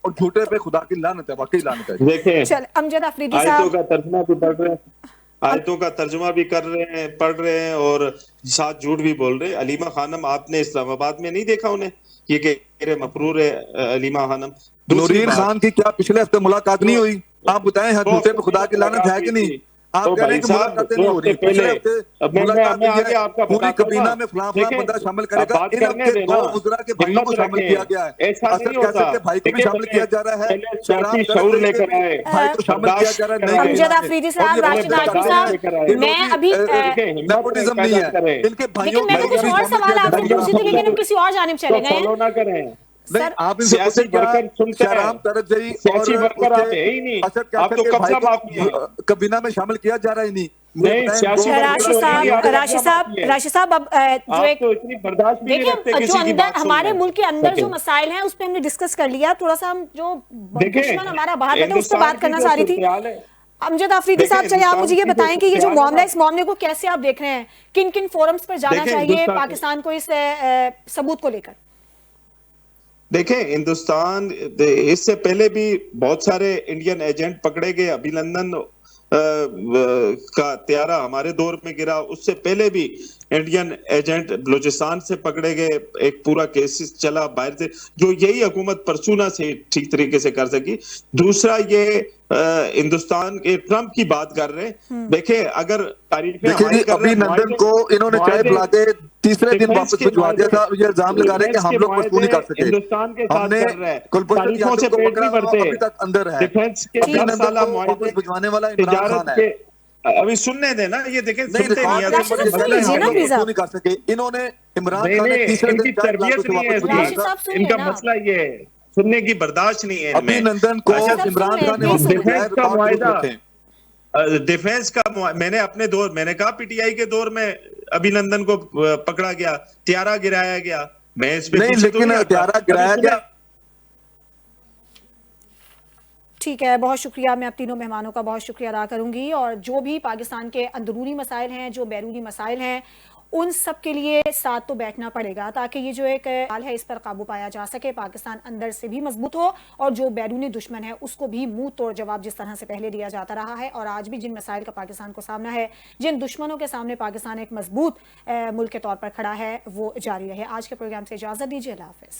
और झूठे पे खुदा की लानत है, वाकई लानत है। देखें, अमजद अफरीदी आयतों साहब का तर्जुमा भी पढ़ रहे हैं, आयतों का तर्जुमा भी कर रहे हैं, पढ़ रहे हैं और साथ झूठ भी बोल रहे हैं। अलीमा खानम आपने इस्लामाबाद में नहीं देखा उन्हें? ये कह मफरूर है अलीमा खानम। नूरीन खान की क्या पिछले हफ्ते मुलाकात नहीं हुई? आप बताएं, झूठे पे खुदा की लानत है कि नहीं? आप कह रहे हैं कि मुलाकातें नहीं हो रही। पिछले हफ्ते मुलाकात पूरी कबीना में फलां बंदा शामिल करेगा। इन हफ्ते 2 वज़रा के भाइयों को शामिल किया गया है। असद कैसर के भाई को भी शामिल किया जा रहा है, शहराम शऊर लेकर आए भाई को शामिल किया जा रहा है। अमजद अफरीदी साहब, राशिद हाशमी साहब, मैं अभी नेपोटिज्म नहीं है इनके भाइयों लेकिन मैंने कुछ और सवाल आपसे पूछे थे, लेकिन हम किसी और जानिब चले गए हैं। ना करें नहीं, आप इनसे सियासी वर्कर सुनते हैं, सियासी वर्कर आप है ही नहीं, आप तो कब से बात नहीं है, कबीना में शामिल किया जा रहा ही नहीं। राशिद साहब अब जो एक तो इतनी बर्दाश्त भी नहीं रखते देखिए, किसी जो की अंदर बात हमारे सुनने। मुल्क के अंदर जो मसाइल हैं उस पे हमने डिस्कस कर लिया। थोड़ा सा हम जो दुश्मन हमारा बाहर बैठा उस पर बात करना चाह रही थी। अमजद अफरीदी साहब, चलिए आप मुझे ये बताएं कि ये जो मामला है, इस मामले को कैसे आप देख रहे हैं? किन किन फोरम्स पर जाना चाहिए पाकिस्तान को इस सबूत को लेकर? देखें, हिंदुस्तान इससे पहले भी बहुत सारे इंडियन एजेंट पकड़े गए। अभिनंदन का त्यारा हमारे दौर में गिरा, उससे पहले भी इंडियन एजेंट बलूचिस्तान से पकड़े गए। एक पूरा केस चला बाहर से, जो यही हुकूमत परसूना से ठीक तरीके से कर सकी। दूसरा ये हिंदुस्तान के ट्रंप की बात कर रहे हैं। देखे, अगर तारीफें अभिनंदन को इन्होंने चाय पिला के तीसरे दिन वापस भिजवा दिया था। ये इल्जाम लगा रहे हैं कि हम लोग मजबूत नहीं कर सके। हिंदुस्तान के साथ हमने कर रहे हैं, कुलभूषण यादव को पकड़ा, अभी तक अंदर है। डिफेंस के 10 साल वापस भिजवाने वाला इमरान खान है। अभी सुनने देना, ये देखें, नहीं नहीं कर सके। इन्होंने इमरान खान ने तीसरे दिन तरबियत नहीं है, इनका मसला ये है, सुनने की बर्दाश्त नहीं है। अभिनंदन को इमरान खान ने डिफेंस का मैंने अपने दौर, मैंने कहा पीटीआई के दौर में अभिनंदन को पकड़ा गया, त्यारा गिराया गया। मैं इस पे नहीं, लेकिन त्यारा गिराया गया। ठीक है, बहुत शुक्रिया। मैं अब तीनों मेहमानों का बहुत शुक्रिया अदा करूंगी। और जो भी पाकिस्तान के अंदरूनी मसाइल हैं, जो बैरूनी मसाइल हैं, उन सब के लिए साथ तो बैठना पड़ेगा, ताकि ये जो एक हाल है इस पर काबू पाया जा सके, पाकिस्तान अंदर से भी मजबूत हो और जो बैरूनी दुश्मन है उसको भी मुंह तोड़ जवाब जिस तरह से पहले दिया जाता रहा है और आज भी जिन मसाइल का पाकिस्तान को सामना है, जिन दुश्मनों के सामने पाकिस्तान एक मजबूत मुल्क के तौर पर खड़ा है, वो जारी रहे। आज के प्रोग्राम से इजाजत दीजिए। अल्लाह हाफिज।